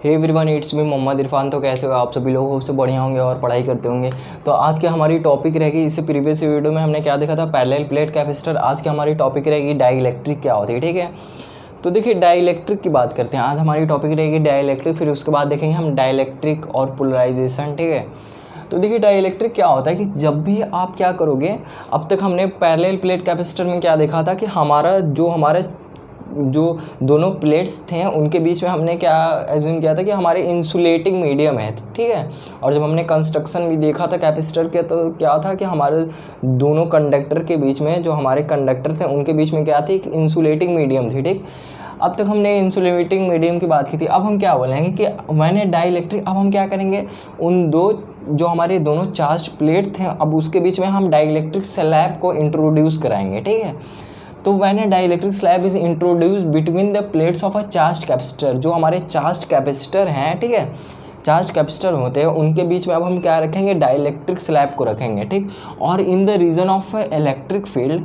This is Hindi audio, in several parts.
Hey everyone, it's me Mohammad Irfan. तो कैसे हो आप सभी लोग? होप से बढ़िया होंगे और पढ़ाई करते होंगे। तो आज की हमारी टॉपिक रहेगी, इससे प्रीवियस वीडियो में हमने क्या देखा था, पैरेलल प्लेट कैपेसिटर। आज की हमारी टॉपिक रहेगी डाइलेक्ट्रिक क्या होती है। ठीक है, तो देखिए डाइलेक्ट्रिक की बात करते हैं। आज हमारी टॉपिक रहेगी डाइलेक्ट्रिक, फिर उसके बाद देखेंगे हम डाइलेक्ट्रिक और पोलराइजेशन। ठीक है, तो देखिए डाइलेक्ट्रिक क्या होता है कि जब भी आप क्या करोगे, अब तक हमने पैरेलल प्लेट कैपेसिटर में क्या देखा था कि हमारा जो दोनों प्लेट्स थे उनके बीच में हमने क्या एज्यूम किया था कि हमारे इंसुलेटिंग मीडियम है। ठीक है, और जब हमने कंस्ट्रक्शन भी देखा था कैपेसिटर के, तो क्या था कि हमारे दोनों कंडक्टर के बीच में, जो हमारे कंडक्टर थे उनके बीच में क्या थी, एक इंसुलेटिंग मीडियम थी। ठीक, अब तक हमने इंसुलेटिंग मीडियम की बात की थी। अब हम क्या बोलेंगे कि मैंने डाइलेक्ट्रिक, अब हम क्या करेंगे, उन दो जो हमारे दोनों चार्ज प्लेट थे, अब उसके बीच में हम डाइलेक्ट्रिक स्लैब को इंट्रोड्यूस कराएंगे। ठीक है, तो when a dielectric slab is introduce between the plates of a charge capacitor, जो हमारे चार्ज कैपेसिटर हैं, ठीक है, चार्ज कैपेसिटर होते हैं, उनके बीच में अब हम क्या रखेंगे, डाइलेक्ट्रिक स्लैब को रखेंगे। ठीक, और in the region of electric field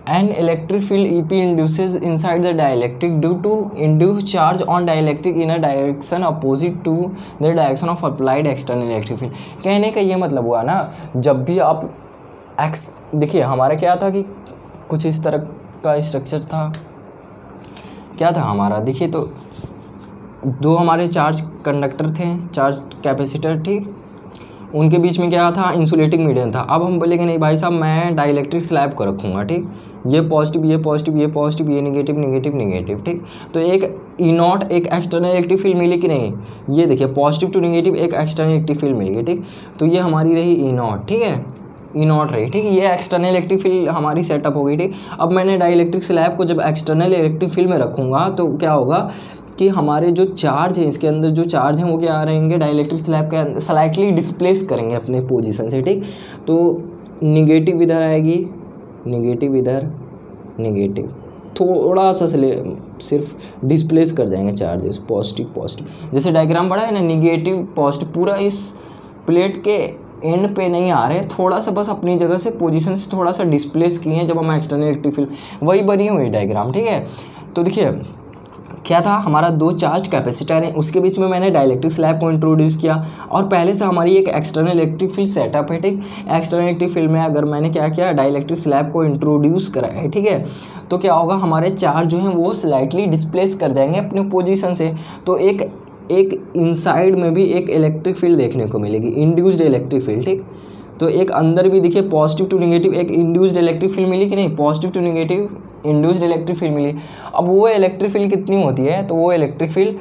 and electric field EP induces inside the dielectric due to induced charge on dielectric in a direction opposite to the direction of applied external electric field। कहने का ये मतलब हुआ ना, जब भी आप देखिए हमारा क्या था कि कुछ इस तरह का स्ट्रक्चर था, क्या था हमारा, देखिए तो दो हमारे चार्ज कंडक्टर थे, चार्ज कैपेसिटर, ठीक, उनके बीच में क्या था, इंसुलेटिंग मीडियम था। अब हम बोलेंगे नहीं भाई साहब, मैं डाइलेक्ट्रिक स्लैब को रखूँगा। ठीक, ये पॉजिटिव, ये पॉजिटिव, ये पॉजिटिव, ये निगेटिव, निगेटिव, निगेटिव। ठीक, तो एक E0 एक एक्सटर्नल इलेक्ट्रिक फील्ड मिली कि नहीं, ये देखिए पॉजिटिव टू निगेटिव एक एक्सटर्नल इलेक्ट्रिक फील्ड मिल गई। ठीक, तो ये हमारी रही E0, ठीक है, E0 रही। ठीक, ये एक्सटर्नल इलेक्ट्रिक फील्ड हमारी सेटअप हो गई। ठीक, अब मैंने डाइलेक्ट्रिक स्लैब को जब एक्सटर्नल इलेक्ट्रिक फील्ड में रखूँगा तो क्या होगा कि हमारे जो चार्ज है, इसके अंदर जो चार्ज हैं वो क्या रहेंगे, डाइलेक्ट्रिक स्लैब के अंदर स्लाइटली डिस्प्लेस करेंगे अपने पोजीशन से। ठीक, तो निगेटिव इधर आएगी, निगेटिव इधर, निगेटिव, थोड़ा सा सिर्फ डिस्प्लेस कर जाएंगे चार्जेस, पॉजिटिव पॉजिटिव। जैसे डायग्राम पढ़ा है ना, निगेटिव पॉजिटिव पूरा इस प्लेट के एंड पे नहीं आ रहे, थोड़ा सा बस अपनी जगह से पोजीशन से थोड़ा सा डिस्प्लेस किए हैं जब हम एक्सटर्नल इलेक्ट्रिक फील्ड, वही बनी हुई डायग्राम। ठीक है, तो देखिए क्या था, हमारा दो चार्ज कैपेसिटर हैं, उसके बीच में मैंने डाइलेक्ट्रिक स्लैब को इंट्रोड्यूस किया और पहले से हमारी एक एक्सटर्नल इलेक्ट्रिक फील्ड सेटअप है। ठीक, एक्सटर्नल इलेक्ट्रिक फील्ड में अगर मैंने क्या किया, डाइलेक्ट्रिक स्लैब को इंट्रोड्यूस करा है, ठीक है, तो क्या होगा, हमारे चार्ज जो हैं वो स्लाइटली डिस्प्लेस कर जाएंगे अपने पोजीशन से। तो एक इनसाइड में भी एक इलेक्ट्रिक फील्ड देखने को मिलेगी, इंड्यूस्ड इलेक्ट्रिक फील्ड। ठीक, तो एक अंदर भी देखिए पॉजिटिव टू निगेटिव एक इंड्यूस्ड इलेक्ट्रिक फील्ड मिली कि नहीं, positive to negative induced electric field मिली। अब वो इलेक्ट्रिक फील्ड कितनी होती है, तो वो इलेक्ट्रिक फील्ड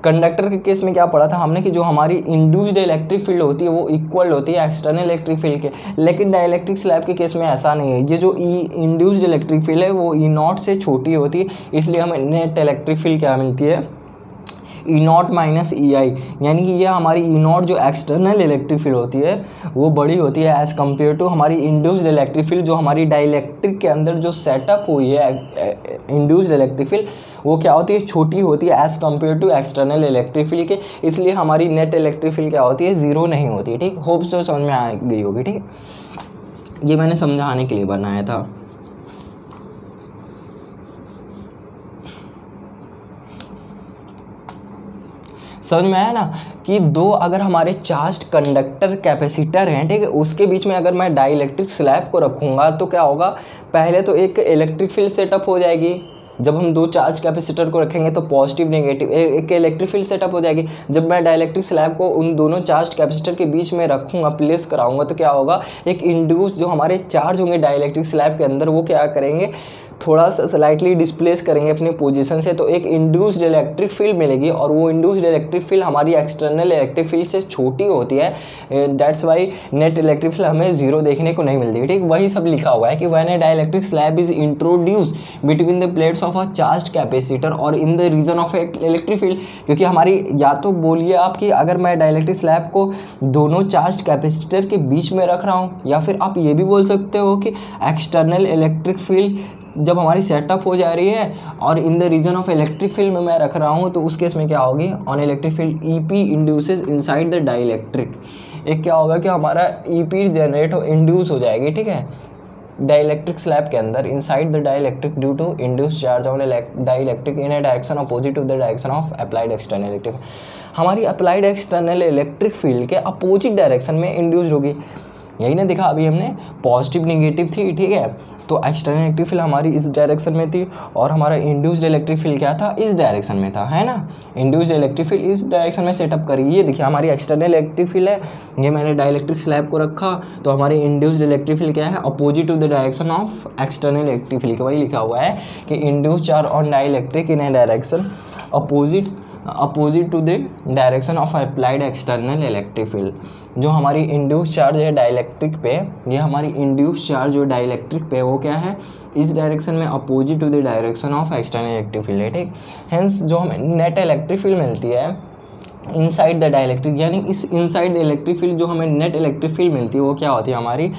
कंडक्टर के केस में क्या पढ़ा था हमने कि जो हमारी इंड्यूस्ड इलेक्ट्रिक फील्ड होती है वो इक्वल होती है एक्सटर्नल इलेक्ट्रिक फील्ड के। लेकिन डाइलेक्ट्रिक स्लैब के केस में ऐसा नहीं है, ये जो इंड्यूस्ड इलेक्ट्रिक फील्ड है वो E0 से छोटी होती है, इसलिए हमें नेट इलेक्ट्रिक फील्ड क्या मिलती है, E0 माइनस EI, यानी कि ये हमारी E0 जो एक्सटर्नल इलेक्ट्रिक फील्ड होती है वो बड़ी होती है एज़ कम्पेयर टू हमारी इंड्यूस्ड इलेक्ट्रिक फील्ड, जो हमारी डाइलेक्ट्रिक के अंदर जो सेटअप हुई है इंड्यूस्ड इलेक्ट्रिक फील्ड, वो क्या होती है, छोटी होती है as compare to external electric field के, इसलिए हमारी नेट इलेक्ट्रिक फील्ड क्या होती है, ज़ीरो नहीं होती है। ठीक, होप से समझ में आ गई होगी। ठीक, ये मैंने समझाने के लिए बनाया था। समझ में आया ना कि दो अगर हमारे चार्ज कंडक्टर कैपेसिटर हैं, ठीक है, उसके बीच में अगर मैं डाइलेक्ट्रिक स्लैब को रखूँगा तो क्या होगा, पहले तो एक इलेक्ट्रिक फील्ड सेटअप हो जाएगी। जब हम दो चार्ज कैपेसिटर को रखेंगे तो पॉजिटिव नेगेटिव एक इलेक्ट्रिक फील्ड सेटअप हो जाएगी। जब मैं डाइलेक्ट्रिक स्लैब को उन दोनों चार्ज कैपेसिटर के बीच में रखूँगा, प्लेस कराऊँगा, तो क्या होगा, एक इंड्यूस जो हमारे चार्ज होंगे डाइलेक्ट्रिक स्लैब के अंदर वो क्या करेंगे, थोड़ा सा स्लाइटली डिस्प्लेस करेंगे अपनी पोजीशन से, तो एक इंड्यूस्ड इलेक्ट्रिक फील्ड मिलेगी और वो इंड्यूस्ड इलेक्ट्रिक फील्ड हमारी एक्सटर्नल इलेक्ट्रिक फील्ड से छोटी होती है। That's why net electric field हमें जीरो देखने को नहीं मिलती। ठीक, वही सब लिखा हुआ है कि when a dielectric slab is introduce between the plates of a charge capacitor और in the region of electric field, क्योंकि हमारी, या तो बोलिए आप कि अगर मैं डाइलेक्ट्रिक स्लैब को दोनों चार्ज कैपेसिटर के बीच में रख रहा हूँ, या फिर आप ये भी बोल सकते हो कि एक्सटर्नल इलेक्ट्रिक फील्ड जब हमारी सेटअप हो जा रही है और in the region of electric field में मैं रख रहा हूँ, तो उस केस में क्या होगी, on electric field EP induces inside the dielectric, एक क्या होगा कि हमारा EP जनरेट हो, इंड्यूस हो जाएगी। ठीक है, डाइलेक्ट्रिक स्लैब के अंदर inside the dielectric due to induce charge on dielectric in a direction opposite to the direction of applied external electric, हमारी अप्लाइड एक्सटर्नल इलेक्ट्रिक फील्ड के अपोजिट डायरेक्शन में इंड्यूस होगी। यही ना देखा अभी हमने, पॉजिटिव निगेटिव थी, ठीक है, तो एक्सटर्नल इलेक्ट्रिक फील्ड हमारी इस डायरेक्शन में थी और हमारा इंड्यूस्ड इलेक्ट्रिक फील्ड क्या था, इस डायरेक्शन में था, है ना। इंड्यूस्ड इलेक्ट्रिक फील्ड इस डायरेक्शन में सेटअप करी। ये देखिए हमारी एक्सटर्नल इलेक्ट्रिक फील्ड है, ये मैंने डाइलेक्ट्रिक स्लैब को रखा, तो हमारी इंड्यूस्ड इलेक्ट्रिक फील्ड क्या है, opposite to the direction of external electric field. वही लिखा हुआ है कि induced charge on dielectric in a direction opposite to the direction of applied external electric field. जो हमारी इंड्यूस चार्ज है डाइलेक्ट्रिक पे, ये हमारी इंड्यूस चार्ज जो डाइलेक्ट्रिक पे वो क्या है, इस डायरेक्शन में opposite to the direction of external electric field है, ठीक। हेंस जो हमें नेट इलेक्ट्रिक फील्ड मिलती है इनसाइड द डाइलेक्ट्रिक, यानी इस इनसाइड इलेक्ट्रिक फील्ड जो हमें नेट इलेक्ट्रिक फील्ड मिलती है वो क्या होती है हमारी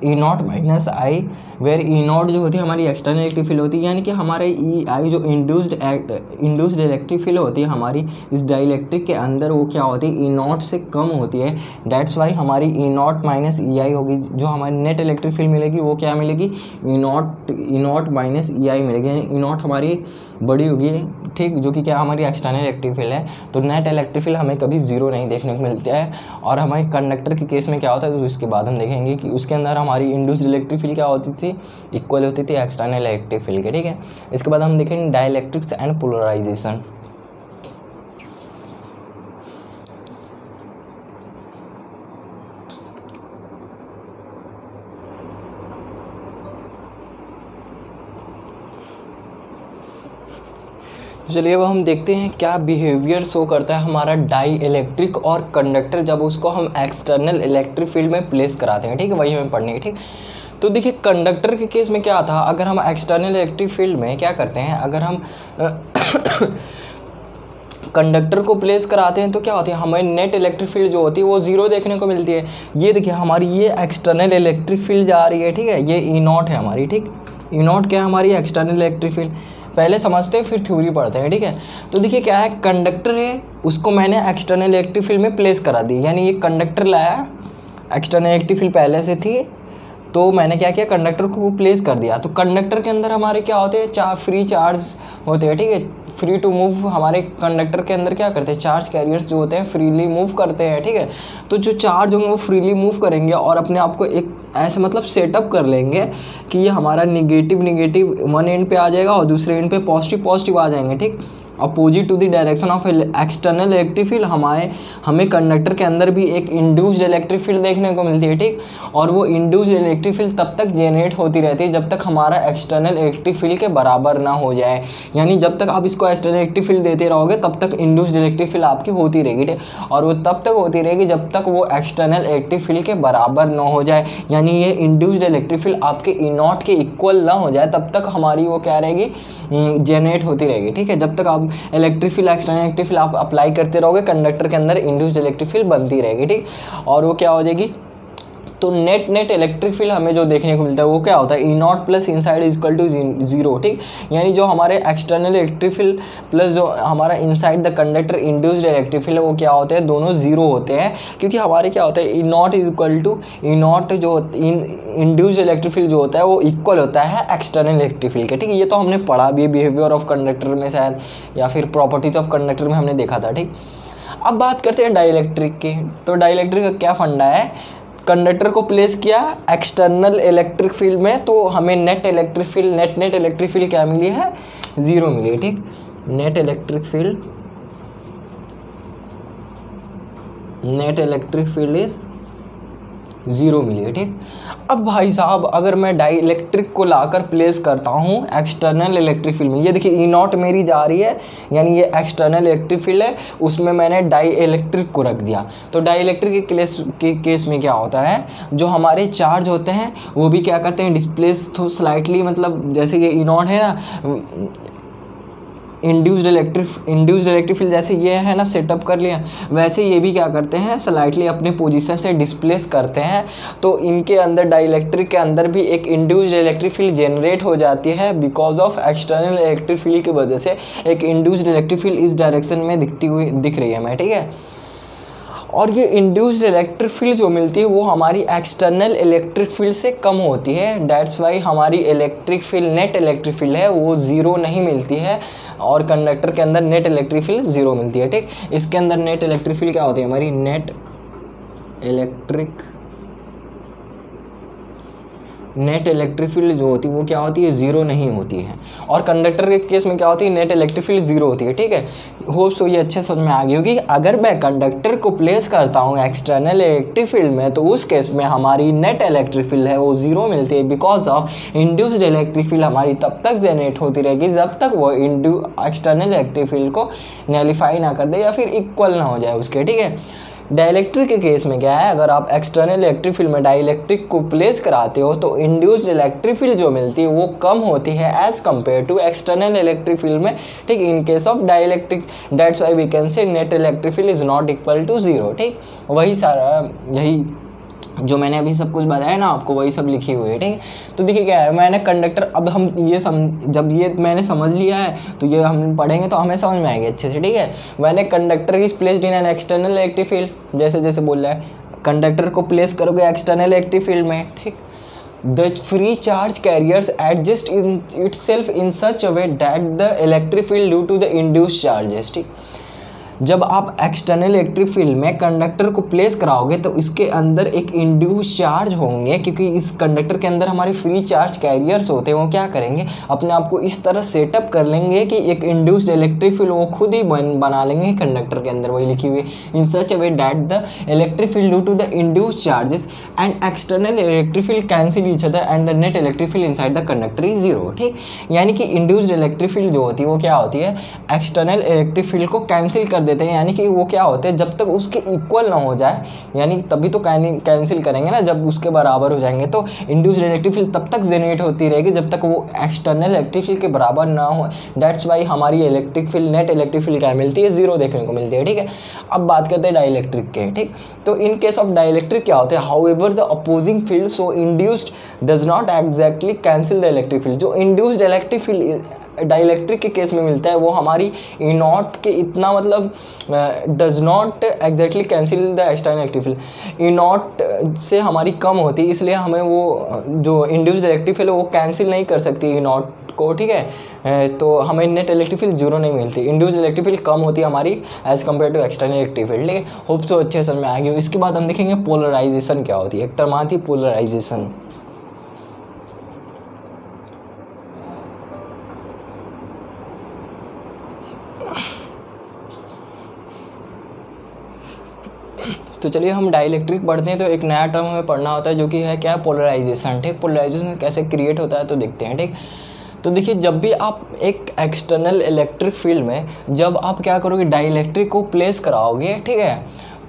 E naught minus I, where E naught जो होती है हमारी एक्सटर्नल इलेक्ट्रिक फील्ड होती है, यानी कि हमारे ई आई जो इंड्यूस्ड इलेक्ट्रिक फील्ड होती है हमारी इस डाइलेक्ट्रिक के अंदर, वो क्या होती है, ई नॉट से कम होती है। डेट्स वाई हमारी ई नॉट माइनस ई आई होगी। जो हमारी नेट इलेक्ट्रिक फील्ड मिलेगी वो क्या मिलेगी, ई नॉट माइनस ई आई मिलेगी, यानी ई नॉट हमारी बड़ी होगी, ठीक, जो कि क्या हमारी एक्सटर्नल इलेक्ट्रिक फील्ड है। तो नेट इलेक्ट्रिक फील्ड हमें कभी जीरो नहीं देखने को मिलता है। और हमारे कंडक्टर के केस में क्या होता है, तो इसके बाद हम देखेंगे कि उसके अंदर हमारी इंड्यूस्ड इलेक्ट्रिक फील्ड क्या होती थी, इक्वल होती थी एक्सटर्नल इलेक्ट्रिक फील्ड के, ठीक है। इसके बाद हम देखेंगे डाइलेक्ट्रिक्स एंड पोलराइजेशन। चलिए अब हम देखते हैं क्या बिहेवियर शो करता है हमारा डाई इलेक्ट्रिक और कंडक्टर जब उसको हम एक्सटर्नल इलेक्ट्रिक फील्ड में प्लेस कराते हैं, ठीक है, वही हमें पढ़ने है, ठीक। तो देखिए कंडक्टर के केस में क्या था, अगर हम एक्सटर्नल इलेक्ट्रिक फील्ड में क्या करते हैं, अगर हम कंडक्टर को प्लेस कराते हैं तो क्या होती है, हमें नेट इलेक्ट्रिक फील्ड जो होती है वो जीरो देखने को मिलती है। ये देखिए हमारी ये एक्सटर्नल इलेक्ट्रिक फील्ड जा रही है, ठीक है, ये ई नॉट है हमारी, ठीक। ई नॉट क्या है हमारी एक्सटर्नल इलेक्ट्रिक फील्ड, पहले समझते हैं फिर थ्योरी पढ़ते हैं, ठीक है। तो देखिए क्या है, कंडक्टर है उसको मैंने एक्सटर्नल इलेक्ट्रिक फील्ड में प्लेस करा दी, यानी ये कंडक्टर लाया, एक्सटर्नल इलेक्ट्रिक फील्ड पहले से थी, तो मैंने क्या किया, कंडक्टर को प्लेस कर दिया। तो कंडक्टर के अंदर हमारे क्या होते हैं, फ्री चार्ज होते हैं, ठीक है, फ्री टू मूव। हमारे कंडक्टर के अंदर क्या करते हैं, चार्ज कैरियर्स जो होते हैं फ्रीली मूव करते हैं, ठीक है। तो जो चार्ज होंगे वो फ्रीली मूव करेंगे और अपने आप को एक ऐसे मतलब सेटअप कर लेंगे कि ये हमारा निगेटिव वन एंड पे आ जाएगा और दूसरे एंड पे पॉजिटिव आ जाएंगे, ठीक। Opposite to the direction of external electric field हमें कंडक्टर के अंदर भी एक इंड्यूस्ड इलेक्ट्रिक फील्ड देखने को मिलती है, ठीक। और वो इंड्यूस्ड इलेक्ट्रिक फील्ड तब तक जनरेट होती रहती है जब तक हमारा एक्सटर्नल इलेक्ट्रिक फील्ड के बराबर ना हो जाए, यानी जब तक आप इसको एक्सटर्नल इलेक्ट्रिक फील्ड देते रहोगे तब तक इंड्यूस्ड इलेक्ट्रिक फील्ड आपकी होती रहेगी, ठीक। और वो तब तक होती रहेगी जब तक वो एक्सटर्नल इलेक्ट्रिक फील्ड के बराबर ना हो जाए, यानी ये इंड्यूस्ड इलेक्ट्रिक फील्ड आपके ई नॉट के इक्वल ना हो जाए तब तक हमारी वो क्या रहेगी, जनरेट होती रहेगी, ठीक है। जब तक आप electric field external electric field आप अप्लाई करते रहोगे कंडक्टर के अंदर इंड्यूस्ड इलेक्ट्रिक फील्ड बनती रहेगी, ठीक। और वो क्या हो जाएगी, तो नेट इलेक्ट्रिक फील्ड हमें जो देखने को मिलता है वो क्या होता है, E naught plus inside is equal to zero, ठीक। यानी जो हमारे एक्सटर्नल इलेक्ट्रिक फील्ड प्लस जो हमारा inside the conductor induced electric field वो क्या होते हैं, दोनों जीरो होते हैं, क्योंकि हमारे क्या होता है, E naught is equal to E naught जो इंड्यूस्ड इलेक्ट्रिक फील्ड जो होता है वो इक्वल होता है एक्सटर्नल इलेक्ट्रिक फील्ड के, ठीक। ये तो हमने पढ़ा भी बिहेवियर ऑफ कंडक्टर में शायद, या फिर प्रॉपर्टीज ऑफ कंडक्टर में हमने देखा था, ठीक। अब बात करते हैं डाइलेक्ट्रिक की। तो डाइलेक्ट्रिक का क्या फंडा है, कंडक्टर को प्लेस किया एक्सटर्नल इलेक्ट्रिक फील्ड में तो हमें नेट इलेक्ट्रिक फील्ड क्या मिली है, जीरो मिली है, ठीक। Net electric field is zero मिली है, ठीक। अब भाई साहब अगर मैं डाई इलेक्ट्रिक को लाकर प्लेस करता हूँ एक्सटर्नल इलेक्ट्रिक फील्ड में, ये देखिए ई नॉट मेरी जा रही है, यानी ये एक्सटर्नल इलेक्ट्रिक फील्ड है, उसमें मैंने डाई इलेक्ट्रिक को रख दिया। तो डाई इलेक्ट्रिक के केस में क्या होता है, जो हमारे चार्ज होते हैं वो भी क्या करते हैं, डिस्प्लेस तो स्लाइटली, मतलब जैसे ये ई नॉट है ना, इंड्यूस्ड इलेक्ट्रिक फील्ड जैसे ये है ना सेटअप कर लिया, वैसे ये भी क्या करते हैं, स्लाइटली अपने पोजीशन से डिस्प्लेस करते हैं। तो इनके अंदर डाइलेक्ट्रिक के अंदर भी एक इंड्यूस्ड इलेक्ट्रिक फील्ड जनरेट हो जाती है because of external electric field की वजह से। एक इंड्यूस्ड इलेक्ट्रिक फील्ड इस डायरेक्शन में दिख रही है हमें, ठीक है। और ये इंड्यूस्ड इलेक्ट्रिक फील्ड जो मिलती है वो हमारी एक्सटर्नल इलेक्ट्रिक फील्ड से कम होती है। दैट्स वाई हमारी electric field, net electric field है वो ज़ीरो नहीं मिलती है, और कंडक्टर के अंदर नेट इलेक्ट्रिक फील्ड ज़ीरो मिलती है। ठीक, इसके अंदर नेट इलेक्ट्रिक फील्ड क्या होती है हमारी, नेट इलेक्ट्रिक फील्ड जो होती है वो क्या होती है, ज़ीरो नहीं होती है। और कंडक्टर के केस में क्या होती है, नेट इलेक्ट्रिक फील्ड ज़ीरो होती है। ठीक है, होप सो ये अच्छे समझ में आ गई होगी। अगर मैं कंडक्टर को प्लेस करता हूँ एक्सटर्नल इलेक्ट्रिक फील्ड में तो उस केस में हमारी नेट इलेक्ट्रिक फील्ड है वो ज़ीरो मिलती है, because of induced electric field हमारी तब तक जनरेट होती रहेगी जब तक वो एक्सटर्नल इलेक्ट्रिक फील्ड को नलिफाई ना कर दे या फिर इक्वल ना हो जाए उसके। ठीक है, डाइलेक्ट्रिक के केस में क्या है, अगर आप एक्सटर्नल इलेक्ट्रिक फील्ड में डाइलेक्ट्रिक को प्लेस कराते हो तो इंड्यूस्ड इलेक्ट्रिक फील्ड जो मिलती है वो कम होती है as compare to external electric field में। ठीक, in case of dielectric, that's why we can say net electric field is not equal to zero. ठीक, वही सारा, यही जो मैंने अभी सब कुछ बताया ना आपको वही सब लिखी हुई है। ठीक, तो देखिए क्या है, मैंने कंडक्टर, अब हम ये जब ये मैंने समझ लिया है तो ये हम पढ़ेंगे तो हमें समझ में आएगी अच्छे से। ठीक है, मैंने conductor is placed in an external electric field, जैसे जैसे बोल रहा है कंडक्टर को प्लेस करोगे एक्सटर्नल इलेक्ट्रिक फील्ड में। ठीक, the free charge carriers adjust in itself in such a way that the electric field due to the induced charges. ठीक, जब आप एक्सटर्नल इलेक्ट्रिक फील्ड में कंडक्टर को प्लेस कराओगे तो इसके अंदर एक इंड्यूस चार्ज होंगे, क्योंकि इस कंडक्टर के अंदर हमारे फ्री चार्ज कैरियर्स होते हैं। वो क्या करेंगे, अपने आप को इस तरह सेटअप कर लेंगे कि एक इंड्यूस्ड इलेक्ट्रिक फील्ड वो खुद ही बना लेंगे कंडक्टर के अंदर, वही लिखी हुई in such a way that the electric field due to the induce charges and external electric field cancel each other and the net electric field inside the conductor is zero. ठीक, यानी कि इंड्यूस्ड इलेक्ट्रिक फील्ड जो होती है वो क्या होती है, एक्सटर्नल इलेक्ट्रिक फील्ड को कैंसिल कर देते हैं, यानी कि वो क्या होते हैं, जब तक उसके इक्वल ना हो जाए, यानी तभी तो कैंसिल करेंगे ना, जब उसके बराबर हो जाएंगे तो इंड्यूस्ड इलेक्ट्रिक फील्ड तब तक जनरेट होती रहेगी जब तक वो एक्सटर्नल इलेक्ट्रिक फील्ड के बराबर ना हो। दैट्स वाई हमारी electric field, net electric field क्या मिलती है, जीरो देखने को मिलती है। ठीक है, अब बात करते हैं डाइलेक्ट्रिक के। ठीक, तो इन केस ऑफ डाइलेक्ट्रिक क्या होता है, however the opposing field so induced does not exactly cancel the electric field. जो इंड्यूस्ड इलेक्ट्रिक फील्ड डाइलेक्ट्रिक के केस में मिलता है वो हमारी ई नॉट के इतना मतलब does not exactly cancel the external electric field, E not से हमारी कम होती है, इसलिए हमें वो जो इंड्यूस्ड इलेक्ट्रिक फील्ड है वो कैंसिल नहीं कर सकती ई नॉट को। ठीक है, तो हमें नेट इलेक्ट्रिक फील्ड जीरो नहीं मिलती, इंड्यूस्ड इलेक्ट्रिक फील्ड कम होती है हमारी as compare to external electric field. ठीक है, होप सो अच्छे समझ में आ गई। इसके बाद हम देखेंगे पोलराइजेशन क्या होती है, एक टर्म आती है पोलराइजेशन। तो चलिए हम डाइलेक्ट्रिक पढ़ते हैं तो एक नया टर्म हमें पढ़ना होता है जो कि है क्या, पोलराइजेशन। ठीक, पोलराइजेशन कैसे क्रिएट होता है तो देखते हैं। ठीक, तो देखिए जब भी आप एक एक्सटर्नल इलेक्ट्रिक फील्ड में जब आप क्या करोगे, डाइलेक्ट्रिक को प्लेस कराओगे, ठीक है,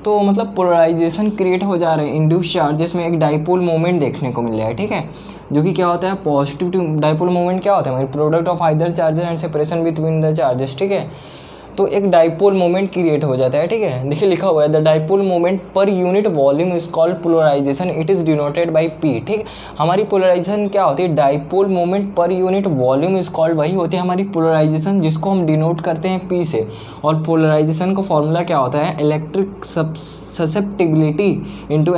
तो मतलब पोलराइजेशन क्रिएट हो जा रहे हैं। इंड्यूस चार्जेस में एक डाइपोल मोमेंट देखने को मिल रहा है। ठीक है, जो कि क्या होता है, पॉजिटिव डाइपोल मोमेंट क्या होता है, हमारी product of either charges and separation between the charges. ठीक है, तो एक डाइपोल मोमेंट क्रिएट हो जाता है। ठीक है, देखिए लिखा हुआ है the dipole moment per unit volume is called polarization, it is denoted by P. ठीक, हमारी पोलराइजेशन क्या होती है, dipole moment per unit volume is called, वही होती है हमारी पोलराइजेशन जिसको हम डिनोट करते हैं पी से। और पोलराइजेशन का फॉर्मूला क्या होता है, electric susceptibility into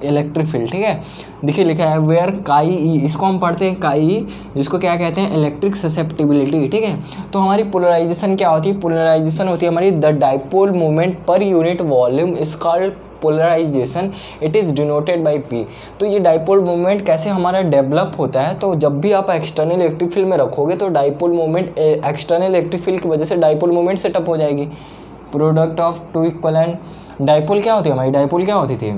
electric field. ठीक है, देखिए लिखा है वेयर काई ई, इसको हम पढ़ते हैं काई ई, जिसको क्या कहते हैं, इलेक्ट्रिक ससेप्टिबिलिटी। ठीक है, तो हमारी पोलराइजेशन क्या होती है, पोलराइजेशन होती है हमारी the dipole moment per unit volume is called polarization, it is denoted by P. तो ये डाइपोल मोमेंट कैसे हमारा डेवलप होता है, तो जब भी आप एक्सटर्नल इलेक्ट्रिक फील्ड में रखोगे तो dipole moment external electric field की वजह से डाइपोल मोमेंट सेटअप हो जाएगी। Product of two equivalent dipole क्या होती है हमारी, डाइपोल क्या होती थी,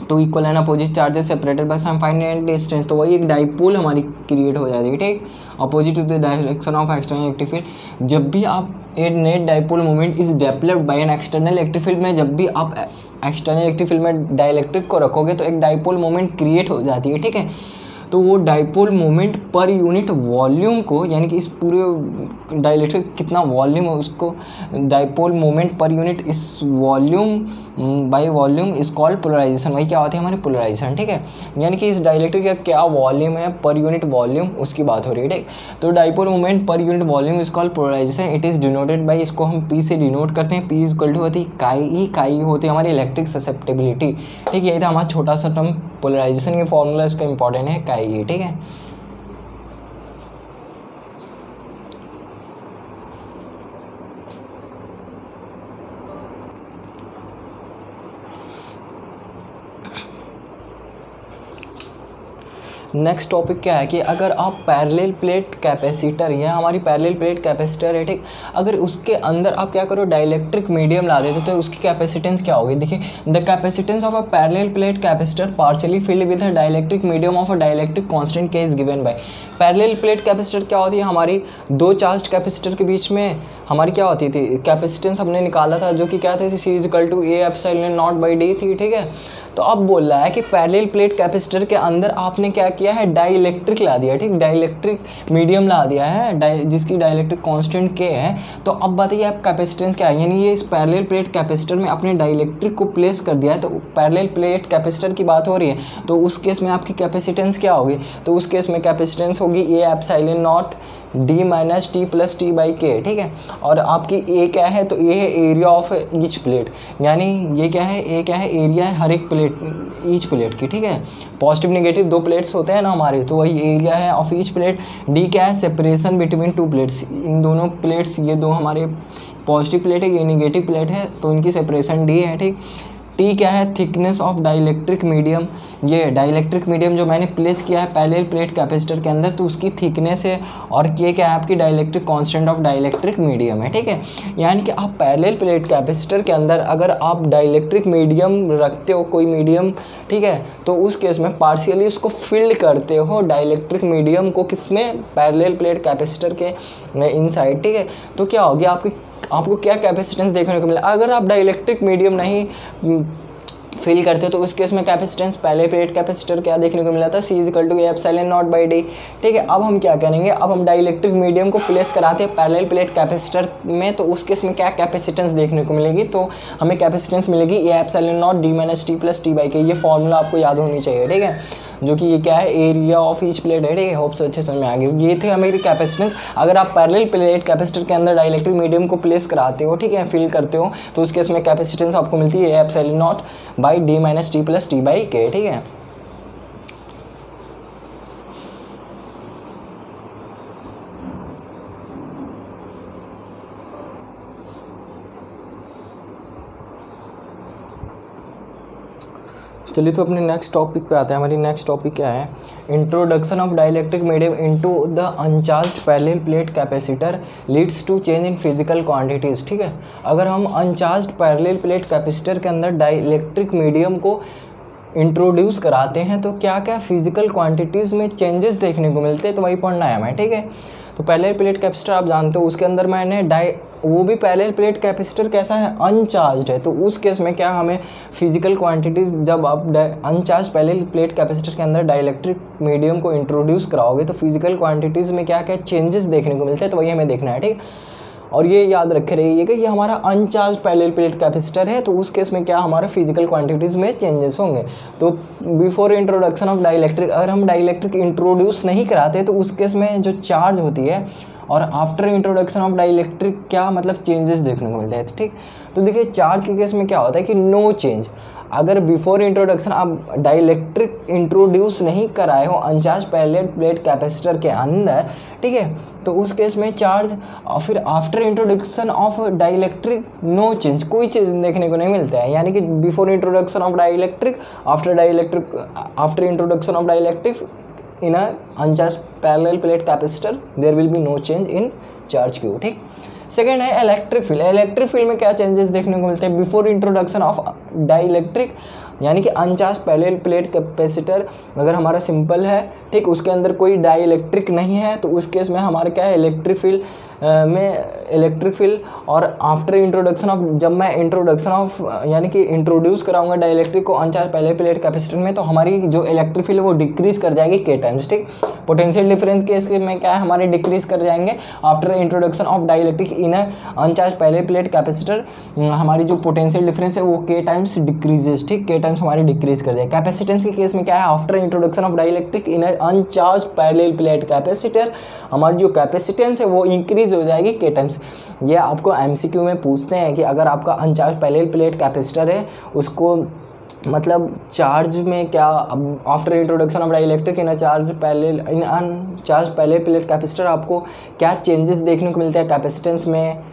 two equal and opposite charges separated by some finite distance, तो वही एक डाइपोल हमारी क्रिएट हो जाती है। ठीक, opposite to the direction of external electric field. जब भी आप a net dipole moment is developed by an external electric field में, जब भी आप एक्सटर्नल इलेक्ट्रिक फील्ड में डाइलेक्ट्रिक को रखोगे तो एक डाइपोल मोमेंट क्रिएट हो जाती है। ठीक है, तो वो dipole moment per unit volume को, यानी कि इस पूरे डाइलेक्ट्रिक कितना वॉल्यूम है उसको डाइपोल मोमेंट पर यूनिट इस volume by volume is called polarization. वही क्या होती है हमारी पोलराइजेशन, ठीक है। यानी कि इस डाइलेक्ट्रिक का क्या वॉल्यूम है पर यूनिट वॉल्यूम, उसकी बात हो रही है, ठीक। तो dipole moment per unit volume is called polarization. It is denoted by, इसको हम पी से डिनोट करते हैं। पी इज इक्वल टू होती है काई, काई होती है हमारी इलेक्ट्रिक ससेप्टिबिलिटी, ठीक है। ये था हमारा छोटा सा टर्म पोलराइजेशन, ये फॉर्मूला इसका इंपॉर्टेंट है काई, ठीक है। नेक्स्ट टॉपिक क्या है कि अगर आप पैरेलल प्लेट कैपेसिटर, यह हमारी पैरेलल प्लेट कैपेसिटर है, ठीक। अगर उसके अंदर आप क्या करो डाइलेक्ट्रिक मीडियम ला देते तो उसकी कैपेसिटेंस क्या होगी। देखिए, the capacitance of a parallel plate capacitor partially filled with a dielectric medium of a dielectric constant K is given by. Parallel plate capacitor क्या होती है, हमारी दो चार्ज कैपेसिटर के बीच में हमारी क्या होती थी कैपेसिटेंस हमने निकाला था, जो कि क्या था C is equal to A epsilon naught by D थी, ठीक है। तो अब बोल रहा है कि पैरेलल प्लेट कैपेसिटर के अंदर आपने क्या किया है डाइलेक्ट्रिक ला दिया, ठीक। डाइलेक्ट्रिक मीडियम ला दिया है जिसकी डाइलेक्ट्रिक कांस्टेंट के है। तो अब बताइए आप कैपेसिटेंस क्या है, यानी ये इस पैरेलल प्लेट कैपेसिटर में अपने डाइलेक्ट्रिक को प्लेस कर दिया है। तो पैरेलल प्लेट कैपेसिटर की बात हो रही है, तो उस केस में आपकी कैपेसिटेंस क्या होगी, तो उस केस में कैपेसिटेंस होगी ए epsilon not D minus T plus T by के, ठीक है। और आपकी ए क्या है, तो ए है एरिया ऑफ ईच प्लेट, यानी ये क्या है ए क्या है एरिया है हर एक प्लेट ईच प्लेट की, ठीक है। पॉजिटिव नेगेटिव दो प्लेट्स होते हैं ना हमारे, तो वही एरिया है ऑफ ईच प्लेट। डी क्या है सेपरेशन बिटवीन टू प्लेट्स, इन दोनों प्लेट्स ये दो हमारे पॉजिटिव प्लेट है, ये नेगेटिव प्लेट है, तो इनकी सेपरेशन डी है, ठीक। टी क्या है थिकनेस ऑफ डाइलेक्ट्रिक मीडियम, ये डाइलेक्ट्रिक मीडियम जो मैंने प्लेस किया है पैरेलल प्लेट कैपेसिटर के अंदर, तो उसकी थिकनेस है। और ये क्या है आपकी dielectric constant of dielectric medium है, ठीक है। यानी कि आप पैरेलल प्लेट कैपेसिटर के अंदर अगर आप डाइलेक्ट्रिक मीडियम रखते हो कोई मीडियम, ठीक है, तो उस केस में पार्शियली उसको फिल्ड करते हो डाइलेक्ट्रिक मीडियम को किसमें पैरेलल प्लेट कैपेसिटर के इनसाइड, ठीक है। तो क्या होगी आपको क्या कैपेसिटेंस देखने को मिला। अगर आप डाइलेक्ट्रिक मीडियम नहीं फिल करते हो तो उस केस में कैपेसिटेंस पैरेलल प्लेट कैपेसिटर क्या देखने को मिला था C is equal to A epsilon naught by D, ठीक है। अब हम क्या करेंगे, अब हम डाइलेक्ट्रिक मीडियम को प्लेस कराते हैं पैरेलल प्लेट कैपेसिटर में, तो उस केस में क्या कैपेसिटेंस देखने को मिलेगी, तो हमें कैपेसिटेंस मिलेगी ए epsilon not D minus T plus T by के। ये फॉर्मूला आपको याद होनी चाहिए, ठीक है, जो कि ये क्या है एरिया ऑफ ईच प्लेट है, ठीक है। होप से अच्छे समझ में आ गई। ये थे हमारी कैपेसिटेंस। अगर आप पैरेलल प्लेट कैपेसिटर के अंदर डाइलेक्ट्रिक मीडियम को प्लेस कराते हो, ठीक है, फिल करते हो, तो उस केस में कैपेसिटेंस आपको मिलती है ए epsilon naught by D minus T plus T by के, ठीक है। चलिए तो अपने नेक्स्ट टॉपिक पे आते हैं। हमारी नेक्स्ट टॉपिक क्या है, introduction of dielectric medium into the uncharged parallel plate capacitor leads to change in physical quantities, ठीक है। अगर हम अनचार्ज्ड पैरेलल प्लेट कैपेसिटर के अंदर डाइलेक्ट्रिक मीडियम को इंट्रोड्यूस कराते हैं तो क्या क्या फिजिकल क्वांटिटीज़ में चेंजेस देखने को मिलते हैं, तो वही पढ़ना है हमें, ठीक है। तो पैरेलल प्लेट कैपेसिटर आप जानते हो, उसके अंदर मैंने वो भी पैरेलल प्लेट कैपेसिटर कैसा है अनचार्ज्ड है, तो उस केस में क्या हमें फिजिकल क्वांटिटीज़ जब आप अनचार्ज पैरेलल प्लेट कैपेसिटर के अंदर डाइलेक्ट्रिक मीडियम को इंट्रोड्यूस कराओगे तो फिजिकल क्वांटिटीज़ में क्या क्या चेंजेस देखने को मिलते हैं, तो वही हमें देखना है, ठीक। और ये याद रखे रहिएगा कि ये हमारा अनचार्ज पैरेलल प्लेट कैपेसिटर है, तो उस केस में क्या हमारे फिजिकल क्वांटिटीज़ में चेंजेस होंगे। तो बिफोर इंट्रोडक्शन ऑफ डाइलेक्ट्रिक, अगर हम डाइलेक्ट्रिक इंट्रोड्यूस नहीं कराते तो उस केस में जो चार्ज होती है, और आफ्टर इंट्रोडक्शन ऑफ डाइलेक्ट्रिक क्या मतलब चेंजेस देखने को मिलते हैं, ठीक। तो देखिए चार्ज के केस में क्या होता है कि नो चेंज। अगर बिफोर इंट्रोडक्शन आप डाइलेक्ट्रिक इंट्रोड्यूस नहीं कराए हो अनचार्ज पैरेलल प्लेट कैपेसिटर के अंदर, ठीक है, तो उस केस में चार्ज, और फिर after introduction of dielectric no change, कोई चीज़ देखने को नहीं मिलता है। यानी कि before introduction of dielectric, after introduction of dielectric in a uncharged parallel plate capacitor there will be no change in charge Q, ठीक। सेकेंड है इलेक्ट्रिक फील्ड। इलेक्ट्रिक फील्ड में क्या चेंजेस देखने को मिलते हैं बिफोर इंट्रोडक्शन ऑफ डाइलेक्ट्रिक, यानी कि अनचार्ज पैरेलल प्लेट कैपेसिटर अगर हमारा सिंपल है, ठीक, उसके अंदर कोई डाई इलेक्ट्रिक नहीं है, तो उस केस में हमारा क्या है, इलेक्ट्रिक फील्ड और आफ्टर इंट्रोडक्शन ऑफ, जब मैं इंट्रोडक्शन ऑफ यानी कि इंट्रोड्यूस कराऊंगा डाइलेक्ट्रिक को अनचार्ज पैरेलल प्लेट कैपेसिटर में, तो हमारी जो इलेक्ट्रिक फील्ड है वो डिक्रीज कर जाएगी के टाइम्स, ठीक। पोटेंशियल डिफरेंस केस में क्या है, हमारे डिक्रीज कर जाएंगे after introduction of dielectric in अनचार्ज parallel plate capacitor. हमारी जो पोटेंशियल डिफरेंस है वो के टाइम्स डिक्रीजेस, ठीक, के टाइम्स हमारी डिक्रीज कर जाएगी। कैपेसिटेंस के केस में क्या है, after introduction of dielectric in अनचार्ज parallel plate capacitor, हमारी जो कैपेसिटेंस है वो इंक्रीज हो जाएगी के टाइम्स। ये आपको एमसीक्यू में पूछते हैं कि अगर आपका अनचार्ज पैरेलल प्लेट कैपेसिटर है, उसको मतलब चार्ज में क्या, after introduction of dielectric in अनचार्ज parallel plate capacitor आपको क्या चेंजेस देखने को मिलते हैं कैपेसिटेंस में,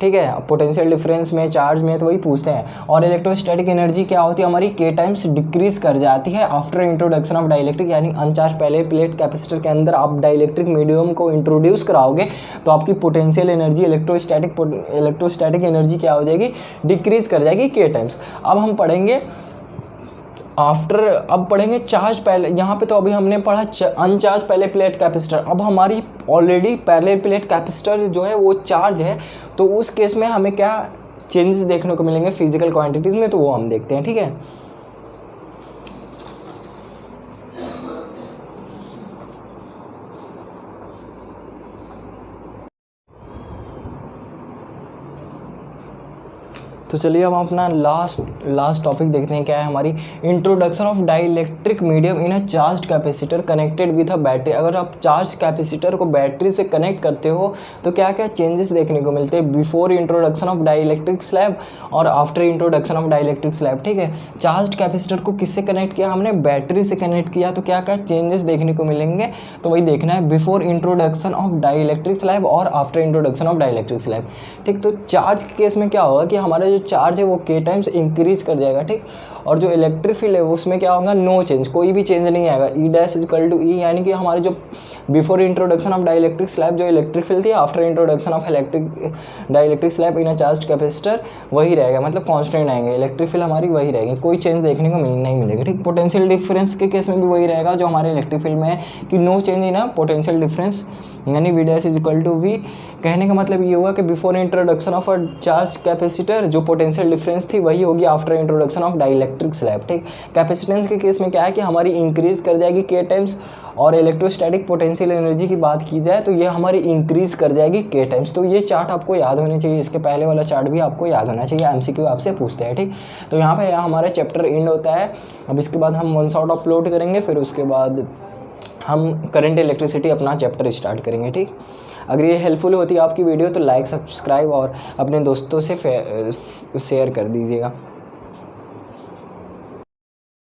ठीक है, पोटेंशियल डिफरेंस में, चार्ज में, तो वही पूछते हैं। और इलेक्ट्रोस्टैटिक एनर्जी क्या होती है, हमारी के टाइम्स डिक्रीज कर जाती है आफ्टर इंट्रोडक्शन ऑफ डाइलेक्ट्रिक, यानी अनचार्ज पैरेलल प्लेट कैपेसिटर के अंदर आप डाइलेक्ट्रिक मीडियम को इंट्रोड्यूस कराओगे तो आपकी पोटेंशियल एनर्जी, इलेक्ट्रोस्टैटिक एनर्जी क्या हो जाएगी, डिक्रीज कर जाएगी के टाइम्स। अब हम पढ़ेंगे अब पढ़ेंगे चार्ज पहले, यहाँ पे तो अभी हमने पढ़ा अनचार्ज पैरेलल प्लेट कैपेसिटर। अब हमारी ऑलरेडी पैरेलल प्लेट कैपेसिटर जो है वो चार्ज है, तो उस केस में हमें क्या चेंजेस देखने को मिलेंगे फिजिकल क्वांटिटीज़ में, तो वो हम देखते हैं, ठीक है। तो चलिए अब हम अपना लास्ट टॉपिक देखते हैं, क्या है हमारी introduction of dielectric medium in a charge capacitor connected with a battery. अगर आप चार्ज कैपेसिटर को बैटरी से कनेक्ट करते हो तो क्या क्या चेंजेस देखने को मिलते हैं before introduction of dielectric slab और after introduction of dielectric slab, ठीक है। चार्ज कैपेसिटर को किससे कनेक्ट किया, हमने बैटरी से कनेक्ट किया, तो क्या क्या चेंजेस देखने को मिलेंगे, तो वही देखना है before introduction of dielectric slab और after introduction of dielectric slab, ठीक। तो चार्ज के केस में क्या होगा कि हमारा जो चार्ज है वो के टाइम्स इंक्रीज कर जाएगा, ठीक। और जो इलेक्ट्रिक फील्ड है उसमें क्या होगा, नो चेंज, कोई भी चेंज नहीं आएगा, ई डैश इक्वल टू ई, यानी कि हमारे जो before introduction of dielectric slab जो इलेक्ट्रिक फील्ड थी, after introduction of dielectric slab in a charge capacitor वही रहेगा, मतलब कांस्टेंट आएंगे, इलेक्ट्रिक फील्ड हमारी वही रहेगी, कोई चेंज देखने को नहीं मिलेगा, ठीक। पोटेंशियल डिफरेंस के केस में भी वही रहेगा जो हमारे इलेक्ट्रिक फील्ड में है कि no change in potential difference, यानी V dash is equal to V. कहने का मतलब ये हुआ कि before introduction of a charge capacitor जो पोटेंशियल डिफरेंस थी वही होगी after introduction of dielectric slab, ठीक। कैपेसिटेंस के केस में क्या है कि हमारी इंक्रीज कर जाएगी के टाइम्स, और इलेक्ट्रोस्टैटिक पोटेंशियल एनर्जी की बात की जाए तो ये हमारी इंक्रीज कर जाएगी के टाइम्स। तो ये चार्ट आपको याद होनी चाहिए, इसके पहले वाला चार्ट भी आपको याद होना चाहिए, एमसीक्यू आपसे पूछते हैं, ठीक। तो यहाँ पे हमारा चैप्टर एंड होता है। अब इसके बाद हम वन शॉट अपलोड करेंगे, फिर उसके बाद हम करंट इलेक्ट्रिसिटी अपना चैप्टर स्टार्ट करेंगे, ठीक। अगर ये हेल्पफुल होती है आपकी वीडियो तो लाइक, सब्सक्राइब और अपने दोस्तों से शेयर कर दीजिएगा।